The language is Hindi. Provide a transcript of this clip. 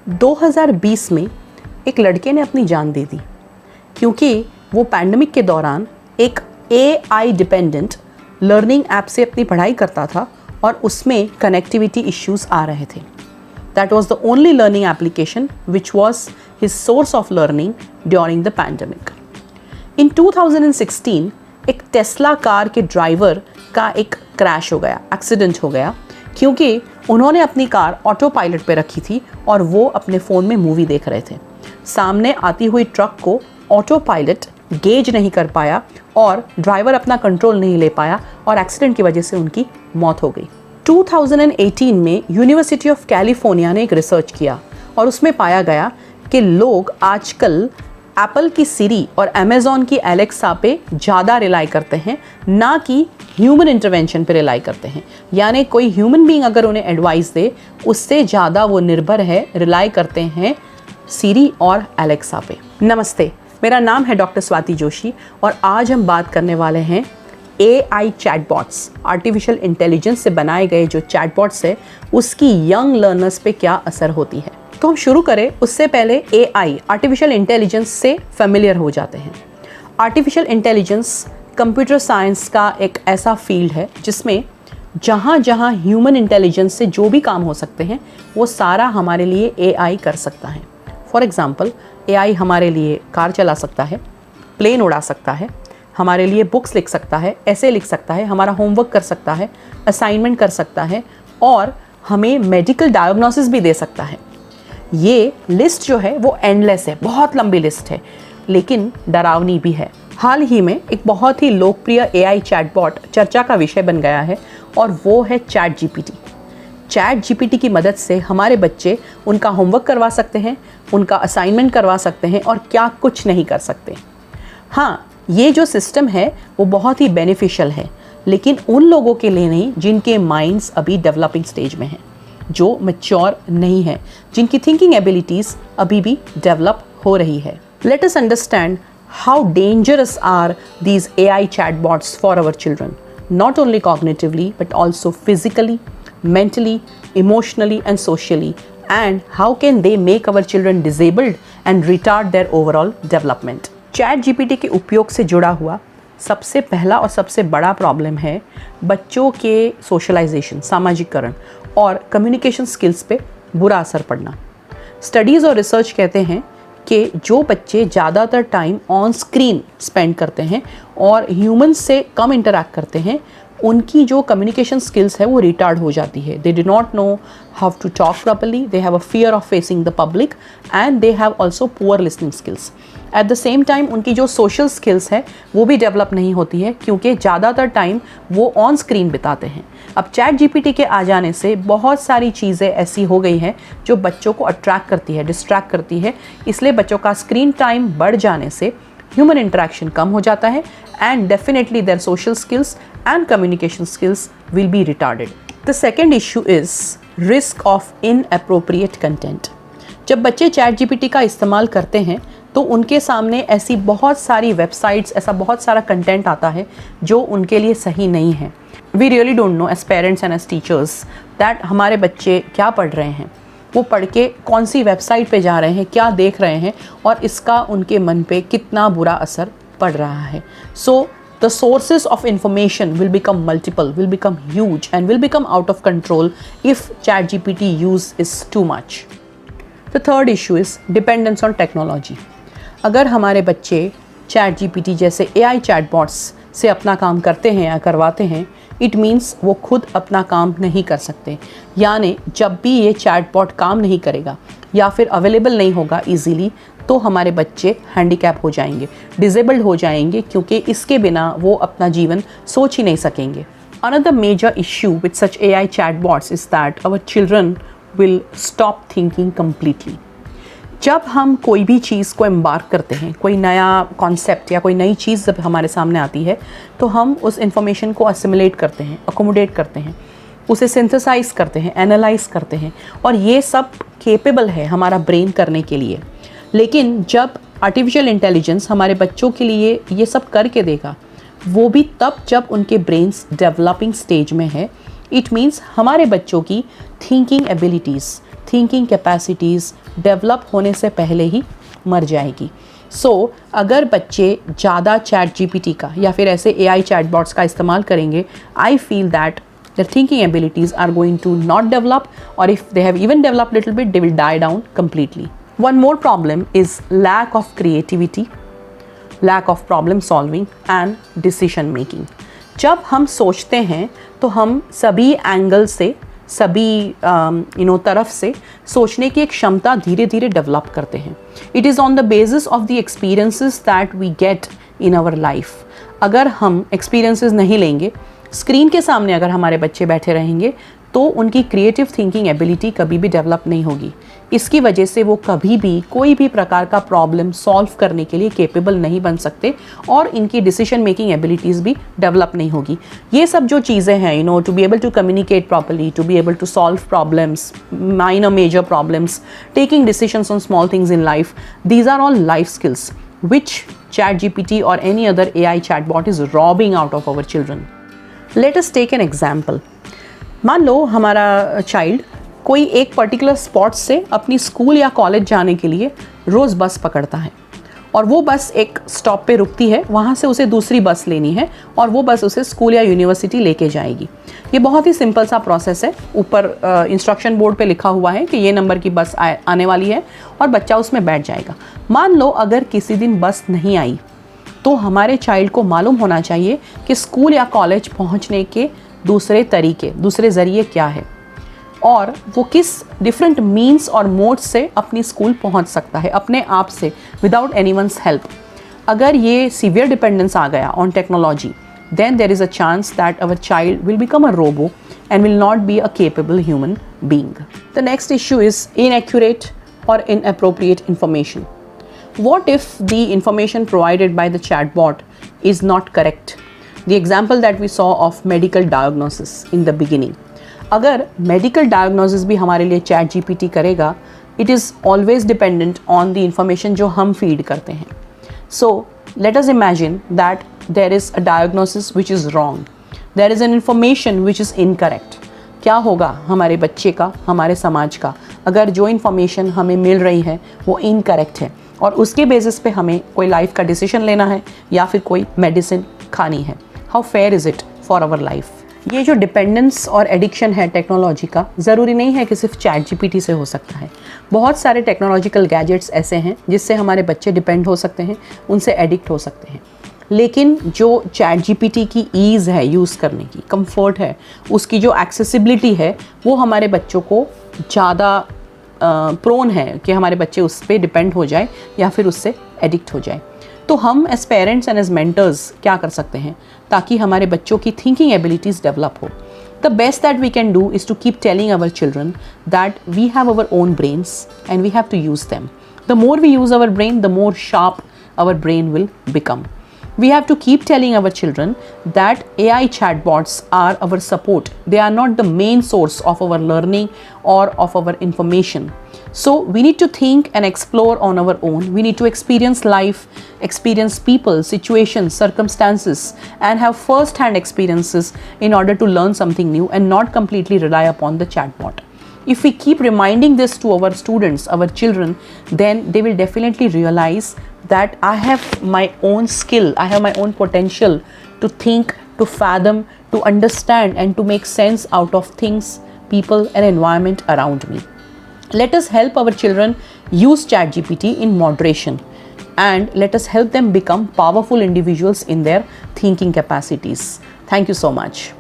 2020 में एक लड़के ने अपनी जान दे दी क्योंकि वो पैंडमिक के दौरान एक AI डिपेंडेंट लर्निंग ऐप से अपनी पढ़ाई करता था और उसमें कनेक्टिविटी इश्यूज आ रहे थे. That was the only learning application which was his source of learning during the pandemic. In 2016 एक टेस्ला कार के ड्राइवर का एक क्रैश हो गया, एक्सीडेंट हो गया, क्योंकि उन्होंने अपनी कार ऑटो पायलट पे रखी थी और वो अपने फ़ोन में मूवी देख रहे थे. सामने आती हुई ट्रक को ऑटो पायलट गेज नहीं कर पाया और ड्राइवर अपना कंट्रोल नहीं ले पाया और एक्सीडेंट की वजह से उनकी मौत हो गई. 2018 में यूनिवर्सिटी ऑफ कैलिफोर्निया ने एक रिसर्च किया और उसमें पाया गया कि लोग आजकल एप्पल की सिरी और अमेज़ॉन की एलेक्सा पे ज़्यादा रिलाई करते हैं, ना कि ह्यूमन इंटरवेंशन पे रिलाई करते हैं. यानी कोई ह्यूमन बीइंग अगर उन्हें एडवाइस दे, उससे ज़्यादा वो निर्भर है, रिलाई करते हैं सिरी और एलेक्सा पे. नमस्ते, मेरा नाम है डॉक्टर स्वाति जोशी और आज हम बात करने वाले हैं AI चैटबॉट्स, आर्टिफिशियल इंटेलिजेंस से बनाए गए जो चैटबॉट्स है उसकी यंग लर्नर्स पे क्या असर होती है. तो हम शुरू करें उससे पहले AI आर्टिफिशियल इंटेलिजेंस से फेमिलियर हो जाते हैं. आर्टिफिशियल इंटेलिजेंस कंप्यूटर साइंस का एक ऐसा फील्ड है जिसमें जहाँ जहाँ ह्यूमन इंटेलिजेंस से जो भी काम हो सकते हैं वो सारा हमारे लिए AI कर सकता है. फॉर एग्ज़ाम्पल AI हमारे लिए कार चला सकता है, प्लेन उड़ा सकता है, हमारे लिए बुक्स लिख सकता है, ऐसे लिख सकता है, हमारा होमवर्क कर सकता है, असाइनमेंट कर सकता है और हमें मेडिकल डायग्नोसिस भी दे सकता है. ये लिस्ट जो है वो एंडलेस है, बहुत लंबी लिस्ट है, लेकिन डरावनी भी है. हाल ही में एक बहुत ही लोकप्रिय AI चैटबॉट चर्चा का विषय बन गया है और वो है ChatGPT. ChatGPT की मदद से हमारे बच्चे उनका होमवर्क करवा सकते हैं, उनका असाइनमेंट करवा सकते हैं और क्या कुछ नहीं कर सकते. हाँ, ये जो सिस्टम है वो बहुत ही बेनिफिशियल है, लेकिन उन लोगों के लिए नहीं जिनके माइंड्स अभी डेवलपिंग स्टेज में हैं, जो मैच्योर नहीं है, जिनकी थिंकिंग एबिलिटीज़ अभी भी डेवलप हो रही है. Let us understand how dangerous are these AI chatbots for our children, not only cognitively but also physically, mentally, emotionally and socially, and how can they make our children disabled and retard their overall development. ChatGPT के उपयोग से जुड़ा हुआ सबसे पहला और सबसे बड़ा प्रॉब्लम है बच्चों के सोशलाइजेशन, सामाजिकरण और कम्युनिकेशन स्किल्स पे बुरा असर पड़ना. स्टडीज़ और रिसर्च कहते हैं कि जो बच्चे ज़्यादातर टाइम ऑन स्क्रीन स्पेंड करते हैं और ह्यूमन से कम इंटरैक्ट करते हैं, उनकी जो कम्युनिकेशन स्किल्स है वो रिटार्ड हो जाती है. They do not know how to talk properly, they have a fear of facing the public and they have also poor listening skills. At the same time उनकी जो सोशल स्किल्स है वो भी डेवलप नहीं होती है क्योंकि ज़्यादातर टाइम वो ऑन स्क्रीन बिताते हैं. अब ChatGPT के आ जाने से बहुत सारी चीज़ें ऐसी हो गई हैं जो बच्चों को अट्रैक्ट करती है, डिस्ट्रैक्ट करती है. इसलिए बच्चों का स्क्रीन टाइम बढ़ जाने से ह्यूमन इंटरेक्शन कम हो जाता है and definitely their social skills and communication skills will be retarded. The second issue is risk of inappropriate content. जब बच्चे ChatGPT का इस्तेमाल करते हैं तो उनके सामने ऐसी बहुत सारी वेबसाइट्स, ऐसा बहुत सारा कंटेंट आता है जो उनके लिए सही नहीं है. We really don't know as parents and as teachers that हमारे बच्चे क्या पढ़ रहे हैं, वो पढ़ के कौन सी वेबसाइट पे जा रहे हैं, क्या देख रहे हैं और इसका उनके मन पे कितना बुरा असर पड़ रहा है. So the sources of information will become multiple, will become huge and will become out of control if ChatGPT use is too much. The third issue is dependence on technology. अगर हमारे बच्चे ChatGPT जैसे AI chatbots से अपना काम करते हैं या करवाते हैं, इट मीन्स वो खुद अपना काम नहीं कर सकते. यानी जब भी ये चैटबॉट काम नहीं करेगा या फिर अवेलेबल नहीं होगा इजीली, तो हमारे बच्चे हैंडीकैप हो जाएंगे, डिसेबल्ड हो जाएंगे, क्योंकि इसके बिना वो अपना जीवन सोच ही नहीं सकेंगे. Another major issue with such AI chatbots is that our children will stop thinking completely. जब हम कोई भी चीज़ को एम्बार्क करते हैं, कोई नया कॉन्सेप्ट या कोई नई चीज़ जब हमारे सामने आती है तो हम उस इंफॉर्मेशन को असिमुलेट करते हैं, अकोमोडेट करते हैं, उसे सिंथेसाइज करते हैं, एनालाइज करते हैं और ये सब केपेबल है हमारा ब्रेन करने के लिए. लेकिन जब आर्टिफिशियल इंटेलिजेंस हमारे बच्चों के लिए ये सब करके देगा, वो भी तब जब उनके ब्रेन्स डेवलपिंग स्टेज में है. इट मीन्स हमारे बच्चों की thinking abilities, thinking capacities develop होने से पहले ही मर जाएगी। अगर बच्चे ज़्यादा चैट जीपीटी का या फिर ऐसे AI चैटबॉट्स का इस्तेमाल करेंगे, I feel that their thinking abilities are going to not develop, or if they have even developed little bit, they will die down completely. One more problem is lack of creativity, lack of problem solving and decision making. जब हम सोचते हैं तो हम सभी एंगल से, सभी तरफ से सोचने की एक क्षमता धीरे धीरे डेवलप करते हैं. It is on the basis of the experiences that we get in our life. अगर हम एक्सपीरियंसेस नहीं लेंगे, स्क्रीन के सामने अगर हमारे बच्चे बैठे रहेंगे, तो उनकी क्रिएटिव थिंकिंग एबिलिटी कभी भी डेवलप नहीं होगी. इसकी वजह से वो कभी भी कोई भी प्रकार का प्रॉब्लम सॉल्व करने के लिए केपेबल नहीं बन सकते और इनकी डिसीजन मेकिंग एबिलिटीज़ भी डेवलप नहीं होगी. ये सब जो चीज़ें हैं, to be able to communicate properly, to be able to solve problems, minor major problems, taking decisions on small things in life, these are all life skills which ChatGPT or any other AI chatbot is robbing out of our children. Let us take an example. मान लो हमारा चाइल्ड कोई एक पर्टिकुलर स्पॉट से अपनी स्कूल या कॉलेज जाने के लिए रोज़ बस पकड़ता है और वो बस एक स्टॉप पे रुकती है, वहाँ से उसे दूसरी बस लेनी है और वो बस उसे स्कूल या यूनिवर्सिटी लेके जाएगी. ये बहुत ही सिंपल सा प्रोसेस है. ऊपर इंस्ट्रक्शन बोर्ड पे लिखा हुआ है कि ये नंबर की बस आने वाली है और बच्चा उसमें बैठ जाएगा. मान लो अगर किसी दिन बस नहीं आई, तो हमारे चाइल्ड को मालूम होना चाहिए कि स्कूल या कॉलेज पहुँचने के दूसरे ज़रिए क्या है और वो किस डिफरेंट मीन्स और मोड्स से अपनी स्कूल पहुंच सकता है अपने आप से, विदाउट एनीवन्स हेल्प. अगर ये सीवियर डिपेंडेंस आ गया on technology, then there is a chance that our child will become a robo and will not be a capable human being. The next issue is inaccurate or inappropriate information. What if the information provided by the chatbot is not correct? The example that we saw of medical diagnosis in the beginning. अगर medical diagnosis भी हमारे लिए ChatGPT करेगा, it is always dependent on the information जो हम feed करते हैं. So let us imagine that there is a diagnosis which is wrong. There is an information which is incorrect. क्या होगा हमारे बच्चे का, हमारे समाज का, अगर जो information हमें मिल रही है वो incorrect है और उसके बेसिस पे हमें कोई लाइफ का डिसीजन लेना है या फिर कोई मेडिसिन खानी है. How fair is it for our life? ये जो डिपेंडेंस और एडिक्शन है टेक्नोलॉजी का, ज़रूरी नहीं है कि सिर्फ ChatGPT से हो सकता है. बहुत सारे टेक्नोलॉजिकल गैजेट्स ऐसे हैं जिससे हमारे बच्चे डिपेंड हो सकते हैं, उनसे एडिक्ट हो सकते हैं. लेकिन जो ChatGPT की ईज़ है यूज़ करने की, कंफर्ट है, उसकी जो एक्सेसिबिलिटी है, वो हमारे बच्चों को ज़्यादा प्रोन है कि हमारे बच्चे उस पर डिपेंड हो जाए या फिर उससे एडिक्ट हो जाए. तो हम as parents and as mentors क्या कर सकते हैं ताकि हमारे बच्चों की थिंकिंग एबिलिटीज़ डेवलप हो? The best that we can do is to keep telling our children that we have our own brains and we have to use them. The more we use our brain, the more sharp our brain will become. We have to keep telling our children that AI chatbots are our support. They are not the main source of our learning or of our information. So we need to think and explore on our own. We need to experience life, experience people, situations, circumstances, and have first-hand experiences in order to learn something new and not completely rely upon the chatbot. If we keep reminding this to our students, our children, then they will definitely realize that I have my own skill, I have my own potential to think, to fathom, to understand, and to make sense out of things, people, and environment around me. Let us help our children use ChatGPT in moderation, and let us help them become powerful individuals in their thinking capacities. Thank you so much.